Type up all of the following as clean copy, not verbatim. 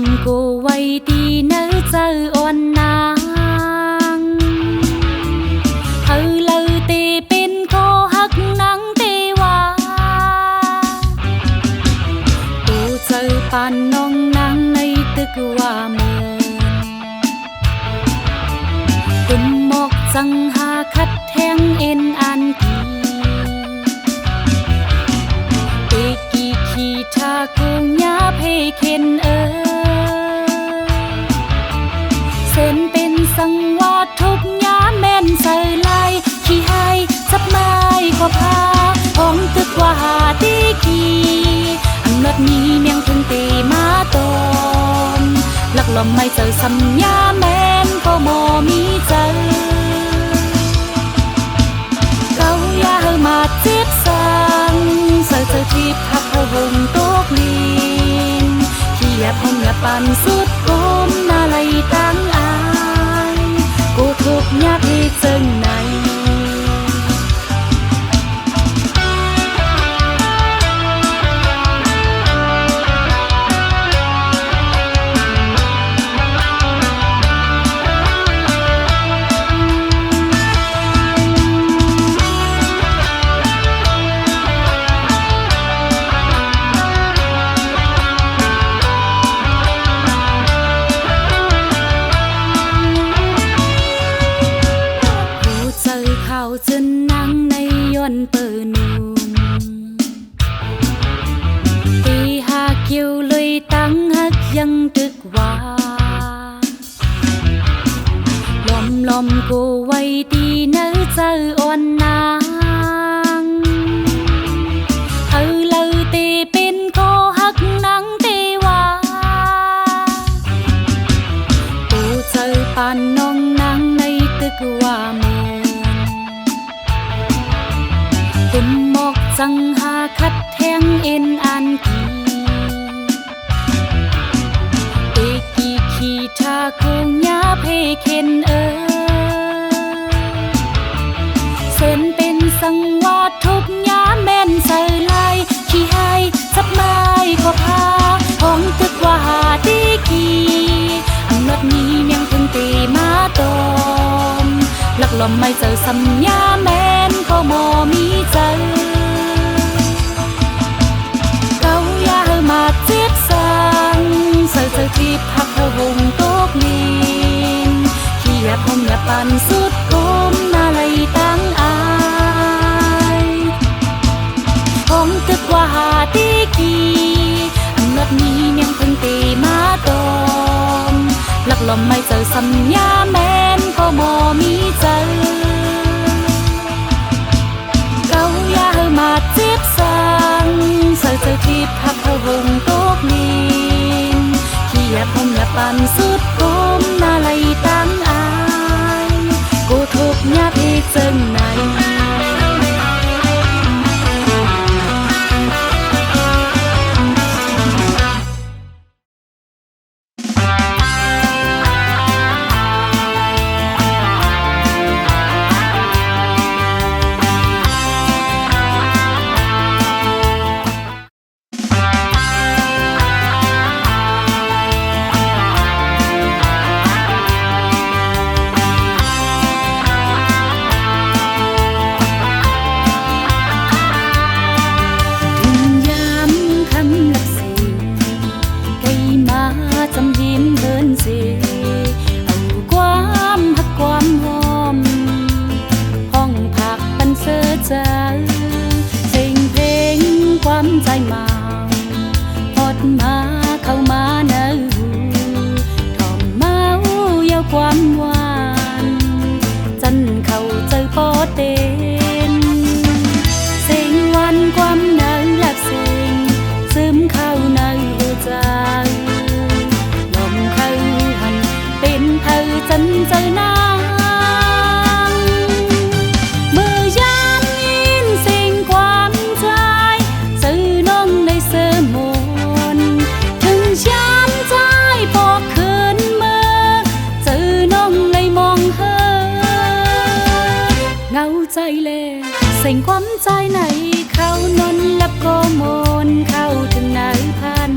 มกูไว้ดีเนื้อเจออ่อนนางเฮาเลยเตเป็นโคหักนังเตว่ากูเจอปานน้องนางในตึกว่าเมืองกุมหมอกจังหาคัดแทงเอ็นอันกีชากูยาเพเข็นเส้นเป็นสังวาดทุกยาแม่นใส่ลายขี้ให้จับไม้กว่าพาห้องตึกว่าหาตีกีอันนัดนี้เมียงถึงตีมาตอมลักลมไม่เจอสัญญาแม่นก็มอมีเจอเกายามาเจ็บสังเจอที่พักเขาวงโต๊ะลีนที่อยากห้องอยากปั่นสุดก้มนาไหลตั้งอายกูทุกยากที่เจอไหนจนนั่งในย้อนเปิดนุ่มตีหาเกี่ยวเลยตั้งหักยังตึกว่าลมกูไว้ดีเนื้อเจออ่อนนางเฮาเลยเตเป็นโคหักนังเตว่ากูเจอปานน้องนางในตึกว่ากุมหมอกจังหาคัดแทงเอ็นอันกีขี้ชากูยาเพเข็นเส้นเป็นสังวาดทุกยาแม่นใส่ลายขี้ให้จับไม้ก็พาห้องตึกว่าหาตีกีอันนัดนี้เมียงถึงตีมาตอมลักลมไม่เจอสัญญาแม่นก็มอมีเจอเกายามาเจ็บสังเจอที่พักเขาวงโต๊ะลีนที่อยากห้องอยากปั่นสุดก้มนาไหลตั้งอายห้องตึกว่าหาตีกีอันนัดนี้เมียงถึงตีมาตอมลักลมไม่เจอสัญญาแม่นก็มอมีเจอเกายามาเจ็บสังเจอที่พักเขาวงโต๊ะลีนที่อยากห้องอยากปั่นสุดก้มนาไหลตั้งอายกูทุกยากที่เจอไหนใจมาพอดมาเข้ามาเนื้อทอมเมาเยาความหวานจันเข้าเจอปอเต้นเสียงวันความเนื้อหลับเสียงซึมเข้าในหัวใจลมเข้าหันเป็นเธอจันเจอหน้าใจเล่เสียงความใจไหนเข้านนลับโกโมนเข้าถึงไหนพัน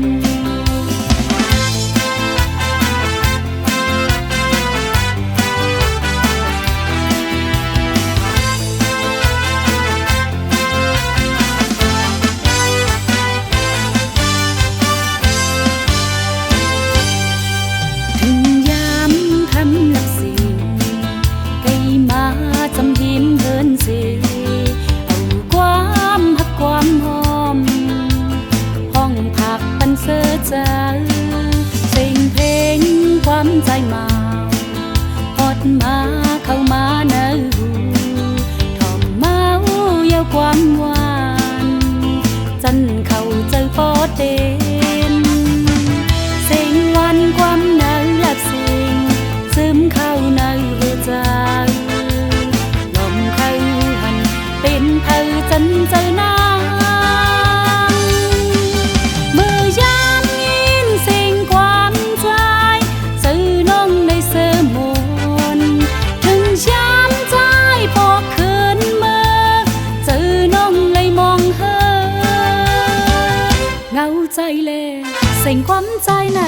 ความใจไหน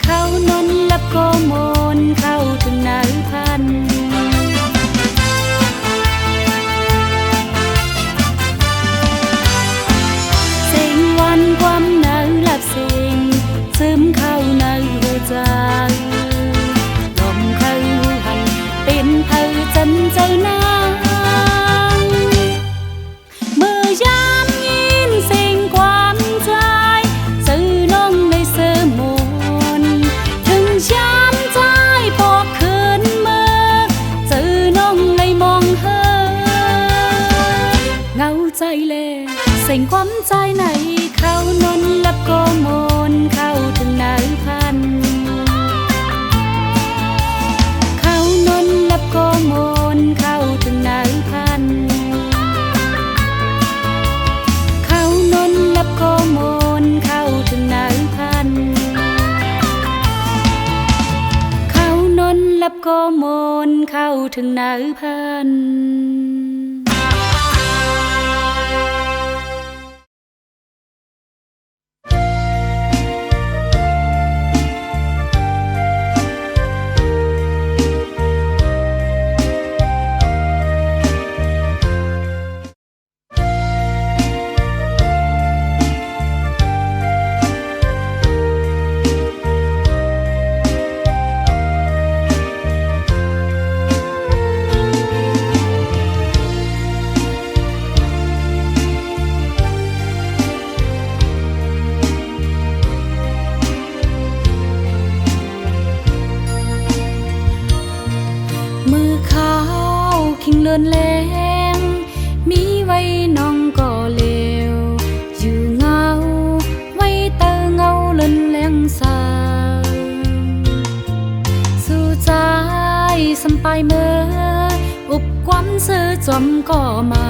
เขานนลับก็มนเข้าถึงไหนพันเสียงวันความหนาวหลับเสียงซึมเข้าในหัวใจลมเข้าหันเป็นเธอจันเจ้านางเมื่อยามยินเสียงความใจสื่อน้องในเสมนถึงยามใจพอคืนเมื่อสื่อน้องเลยมองเธอเงาใจแลเสียงความใจไหนเขานนลับก็มนเข้าถึงไหนพันเขานนลับก็มนเข้าถึงไหนพันเขานนลับก็มนเข้าถึงไหนพันเขานนลับก็มนเข้าถึงไหนพันเลือนแรงมีไว้น้องก็เลวอยู่เงาไว้เตอเงาเลือนแรงสาสู่ใจสัมไปเมื่ออุบความเสื่อจอมก็มา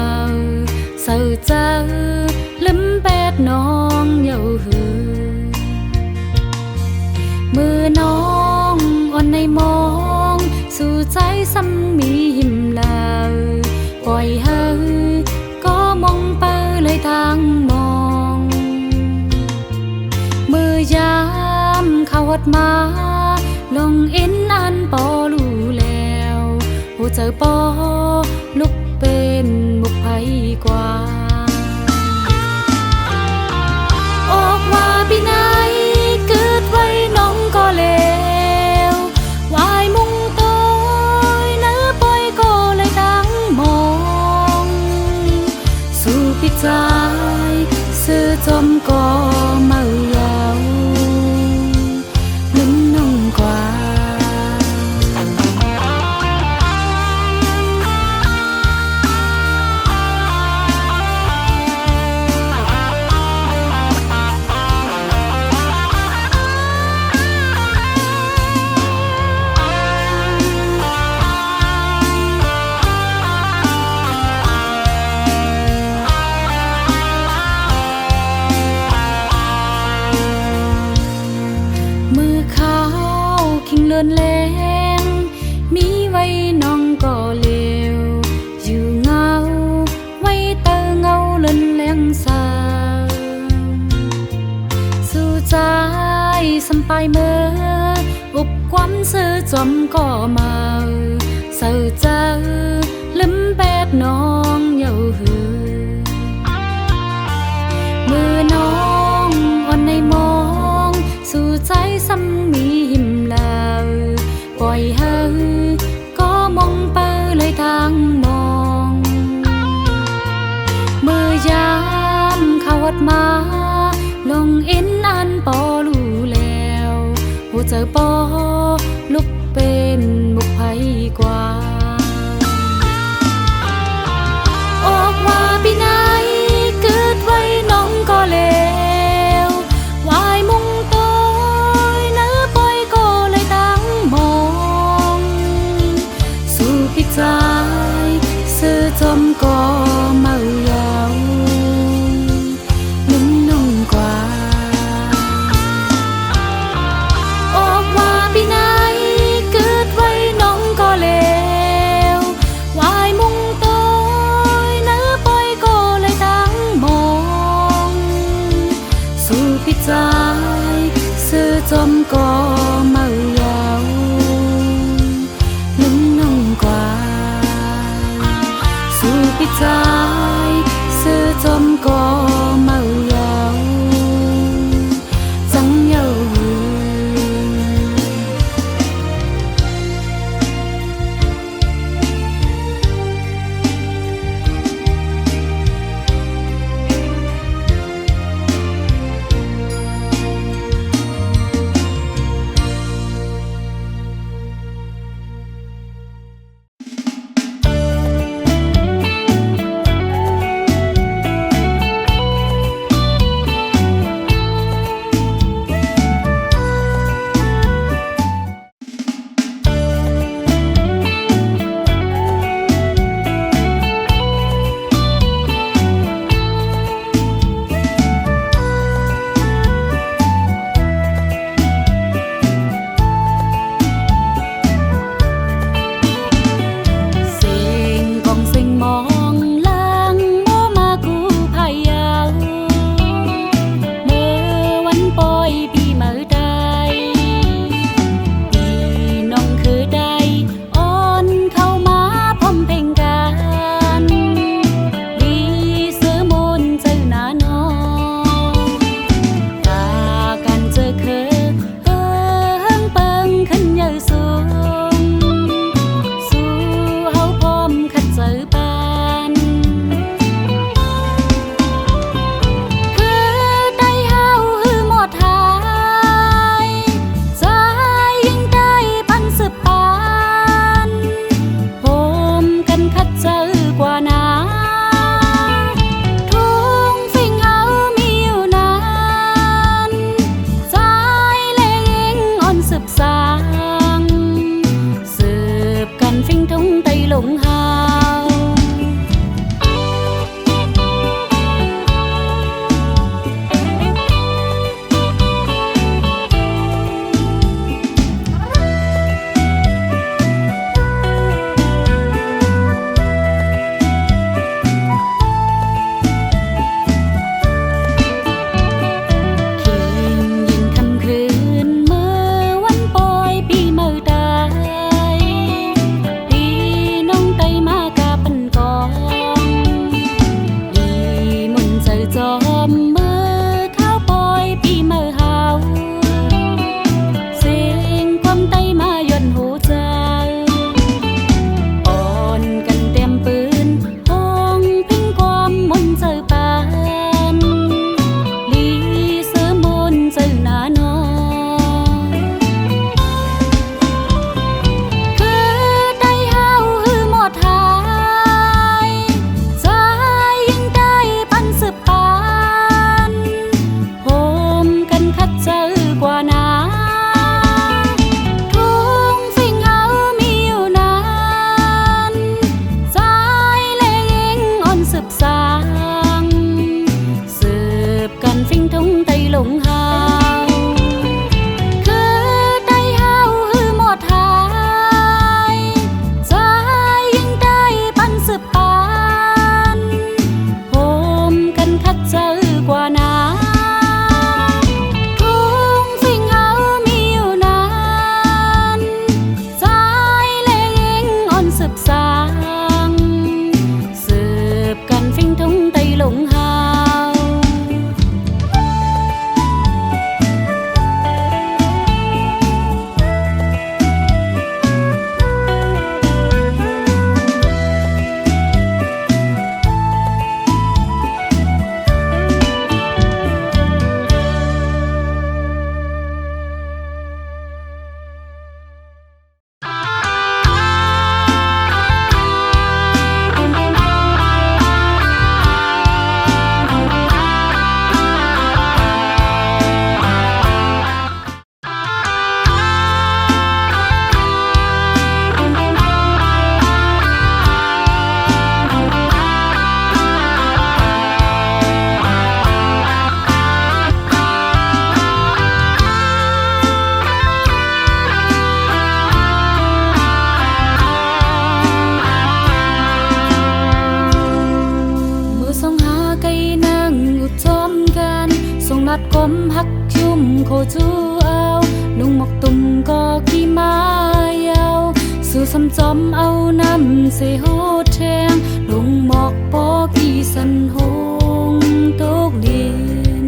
เสื่อเจอลืมแปดน้องเยาหือมือน้องอ่อนในมองสู่ใจซ้ำมีหิมลาปล่อยเฮาก็มองไปเลยทางมองมือยามเข้าวัดมาลงอินอันปอรู้แล้วผู้เจอปอลุกเป็นบุกไผกว่าออกว่าปีไหนเกิดไว้น้องก็แล้ววายมุงโตยเนื้อปอยก็เลยตั้งมองสู่ปิดใจซื้อจมก็เมายาวลืมน้องกว่าเลือนแรงมีไว้น้องก็เลวอยู่เงาไว้เตอเงาเลือนแรงสาสู่ใจสัมไปเมื่ออุบความเสื่อจอมก็มาเสื่อเจอลืมแปดน้องเยาหือมือน้องอ่อนในมองสู่ใจซ้ำมีหิมลาปล่อยเฮาก็มองไปเลยทางมองเมื่อยามเข้าวัดมาลงอินอันปอรู้แล้วผู้เจอปอลุกเป็นบุกไผกว่าออกว่าปีไหนเกิดไว้น้องก็แล้ววายมุงโตยเนื้อปอยก็เลยตั้งมองสู่ปิดใจซื้อจมก็เมายาวลืมน้องกว่าออกว่าปีไหนเกิดไว้น้องก็แล้ววายมุงโตยเนื้อปอยก็เลยตั้งมองสู่ปิดใจซื้อ นัดก้มหักชุ่มโคจูเอานุ่งหมกตุ่มก็กี่ไม้เอาสู่สำจอมเอาน้ำเสโหดแทงลงหมอกปอกี่สันหงตกดิน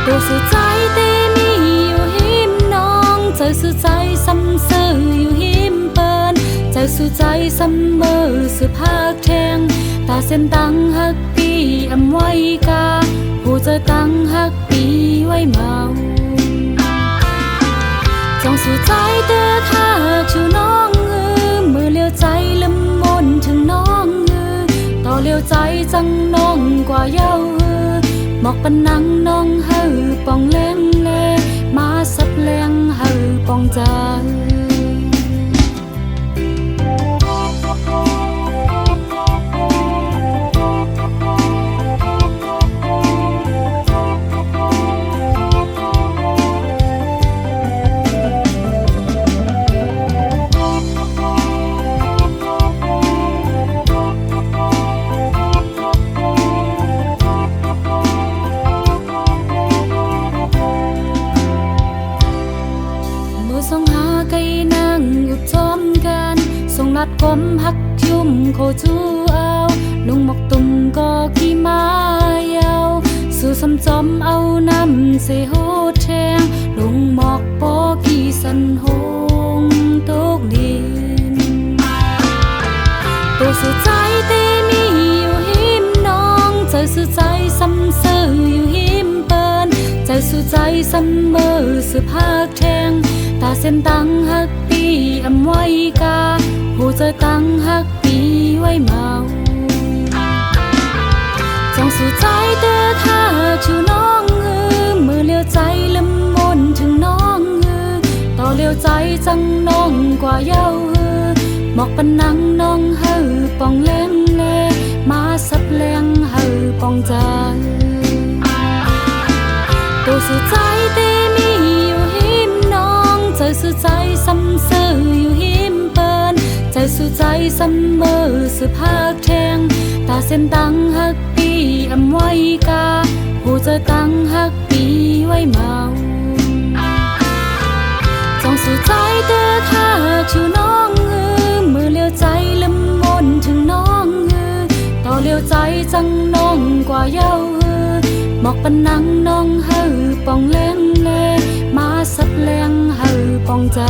ตัวสู่ใจเตมีอยู่หิมน้องใจสู่ใจซ้ำเสืออยู่หิมเปิ้นใจสู่ใจซ้ำเมื่อสืบหักแทงตาเส้นตังหักปีอำไว้กาผู้ใจตังหักปีไว้เมาจ้องสู่ใจเด้อถ้าชูน้องมือเลี้ยวใจละมนถึงน้องต่อเลี้ยวใจจังน้องกว่าเย้าหมอกปันนังน้องเฮาปองแรงเลมาสับแรงเฮาปองใจนัดก้มหักชุ่มโคจูเอานุ่งหมกตุ่มก็กี่ไม้เอาสู่สำจอมเอาน้ำเสโหดแทงลงหมอกปอกี่สันหงตกดินตัวสู่ใจเตมีอยู่หิมน้องใจสู่ใจซ้ำเสืออยู่หิมเปิ้นใจสู่ใจซ้ำเมื่อสืบหักแทงตาเส้นตังหักปีอำไว้กาผู้ใจตังหักปีไว้เมาจ้องสู่ใจเด้อถ้าชูน้องมือเลี้ยวใจละมนถึงน้องต่อเลี้ยวใจจังน้องกว่าเย้าหมอกปันนังน้องเฮาปองแรงเลมาสับแรงเฮาปองใจตัวสู่ใจเตมีอยู่หิมน้องใจสู่ใจซ้ำเสืออยู่หิมเปิ้นใจสู่ใจซ้ำเมื่อสืบหักแทงตาเส้นตังหักปีอำไว้กาผู้ใจตังหักปีไว้เมาจ้องสู่ใจเด้อถ้าชูน้องมือเลี้ยวใจละมนถึงน้องต่อเลี้ยวใจจังน้องกว่าเย้าหมอกปันนังน้องเฮาปองแรงเลมาสับแรงเฮาปองใจ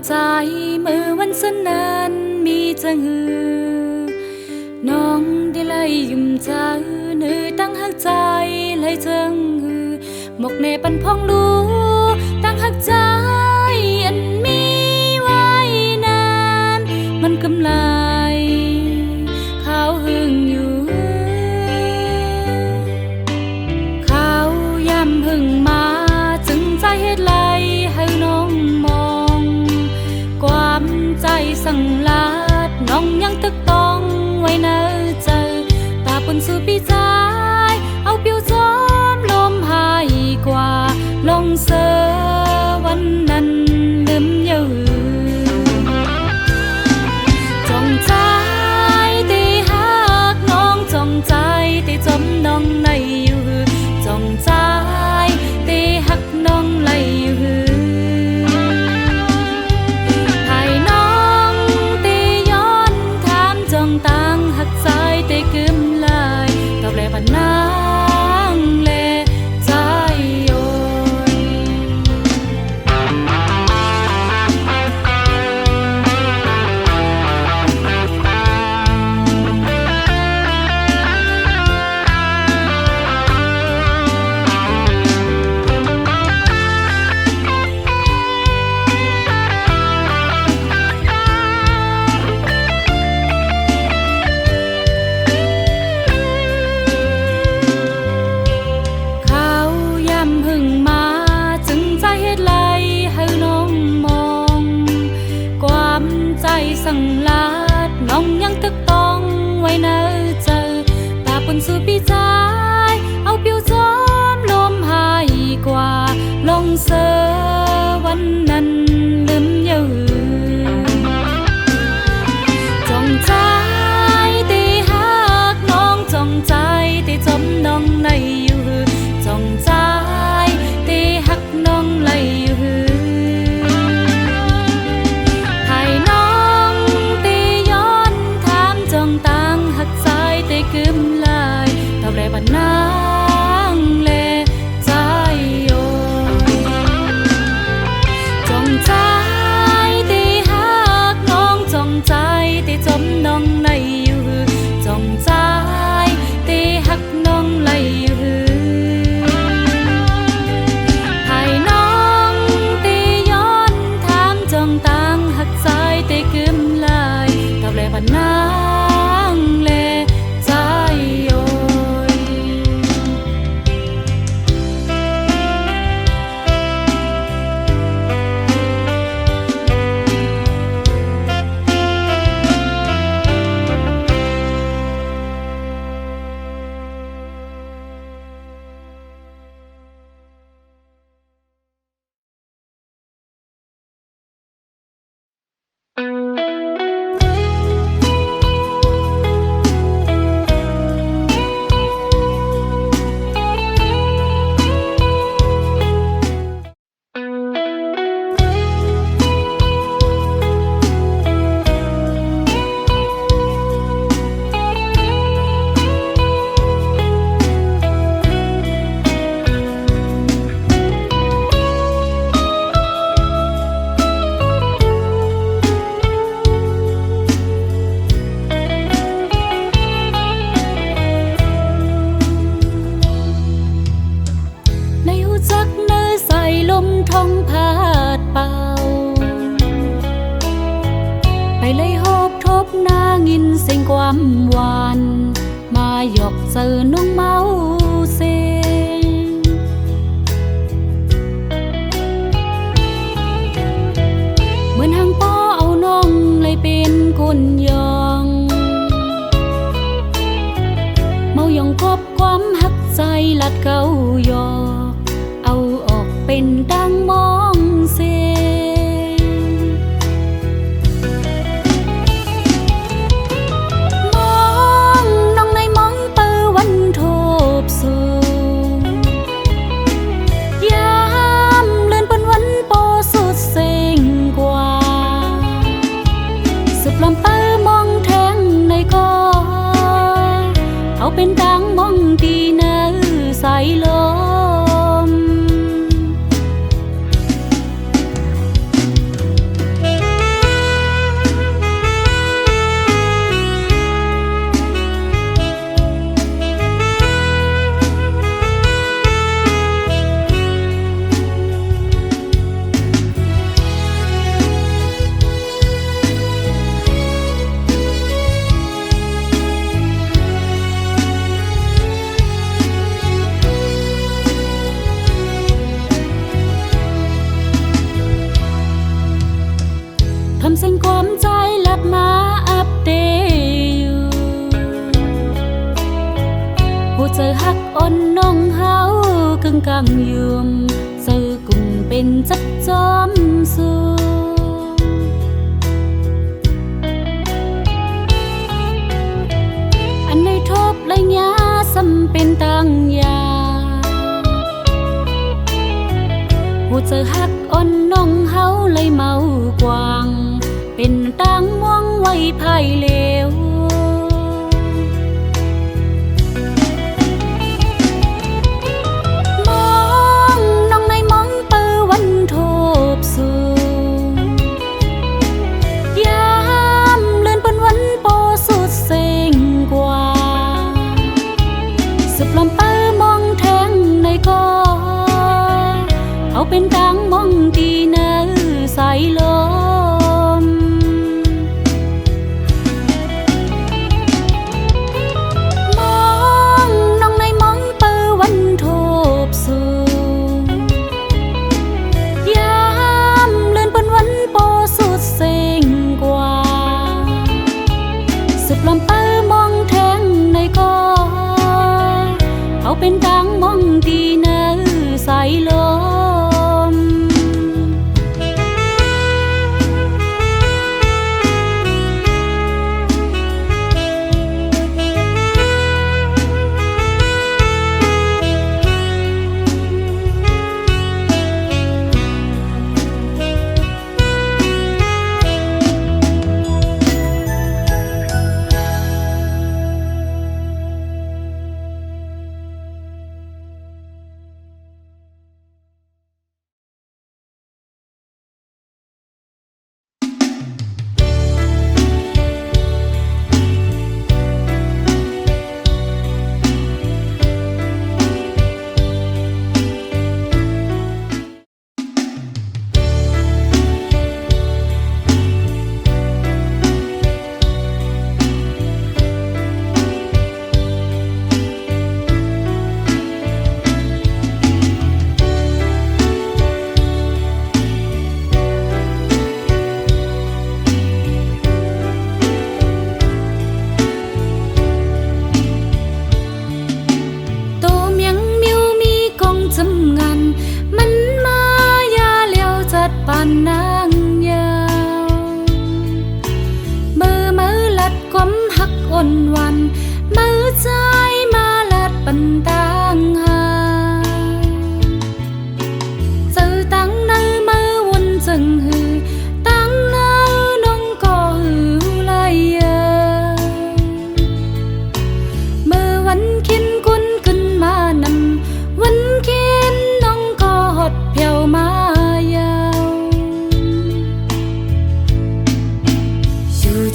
ใจมือวันสนั้นมีจังหือน้องได้ไล่ยุ่มใจเนื้อตั้งหักใจไล่จังหือหมกเนปันพองรู้ตั้งหักใจอันมีไว้นานมันกำไลเขาหึงอยู่เขาย้ำหึงมาจึงใจเฮ็ดไล่ให้น้องมองความใจสั่งลาดน้องยังตึกต้องไว้ในใจตาปนสู่ปีใจเอาเปียวจอมลมหายกว่าลงเสอวันนั้นลืมเยอะจ้องใจตีหักน้องจ้องใจตีจมน้องในอยู่จ้องใจตีหักน้องไหลอยู่ต สังลาดน้องยังตึกต้องไว้เนอเจอตาปนสู่ปีใจเอาผิวจอมลมหายกว่าลงเสอวันนั้นลืมเยอะจงใจตีหักน้องจงใจตีจมน้องในอยู่จงใจตีหักน้องไหลอยู่ให้น้องตีย้อนถามจงตังหักใจตีกึมลายตอบแลบันนางแลใจโยจงใจตีหักน้องจงใจตีจมน้องในอยู่จงใจตีหักน้องไหลอยู่ให้น้องตีย้อนถามจงตังหักใจตีกึมลายตอบแลบันนางแลใจโย ท้องพาดเป่าไปเลยโฮบทบหน้างินเสียงความหวานมาหยอกเจอน้องเมาเซงเหมือนหางป้อเอาน้องเลยเป็นคนยองเมายองกบความหักใจลัดเกายอเอาออกเป็นดังมองเซมองน้องในมองเปอวันโทบสูยามเลื่อนบนวันโปสุดเซ็งกว่าสุดลำเปอมองแทงในก็เอาเป็นดังมองดีเนื้อใสลมทำเส้นความใจลัดมาอัปเดตอยู่ผู้เจอฮักอ่อนน้องเฮากึ่งกลางยืมเจอกุ่มเป็นจักจอมสูอันในทบไรยาซ้ำเป็นตังยาผู้เจอฮักอ่อนน้องเฮาเลยเมากวางเป็นตังม่วงไว้ภายเลวมองน้องในมองเปอวันโทบสูยามเลื่อนบนวันโปสุดเซ็งกว่าสุดลำเปอมองแทงในก็เอาเป็นตังมองดีเนื้อใสลมมองน้องในมองเปอวันโทบสูยามเลื่อนบนวันโปสุดเซ็งกว่า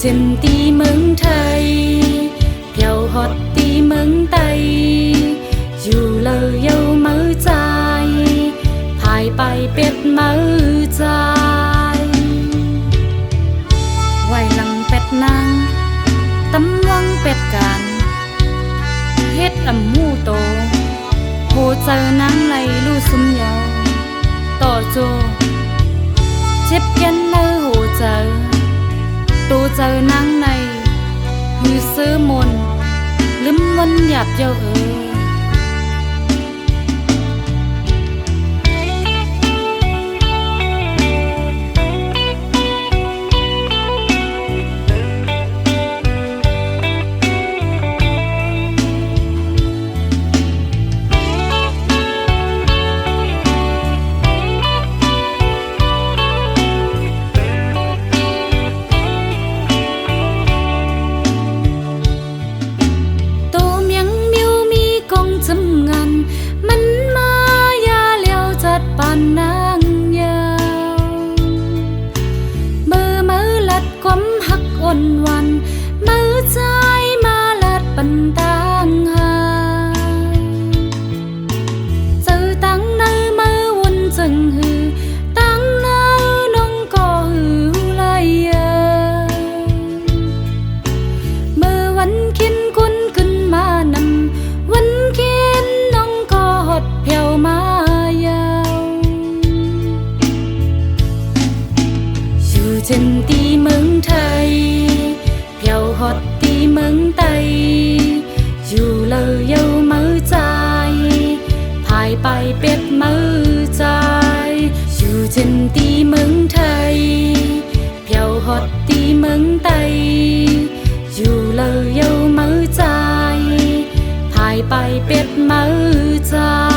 trên tí mừng thầy phiêu hót tí mừng tay dù lờ yêu mơ dài thải bài biết mơ dài ngoài lăng pet nang tấm lăng pet càn hết ẩm mu tổ hồ chờ nang này lu sum nhau tỏ chô chép ken nơ hồ chờ tô chờ nang này hư sơ môn lấm vân nhạt dâu chấm ngàn mình ma ya leo chặt bàn nang nhau mơ mơ lạt quắm hắc ôn hoàn mơ trái ma lạt bàn tang hà giờ tăng nơi mơ uốn dần hư tăng nơi nông cò hư lại mơ vẫn khiến quân cơn ma nằm vẫn theo má yao dù trên tí mừng thầy theo hót tí mừng tay dù lờ yêu mơ dài thải bài biết mơ dài dù trên tí mừng thầy theo hót tí mừng tay dù lờ yêu mơ dài thải bài biết mơ dài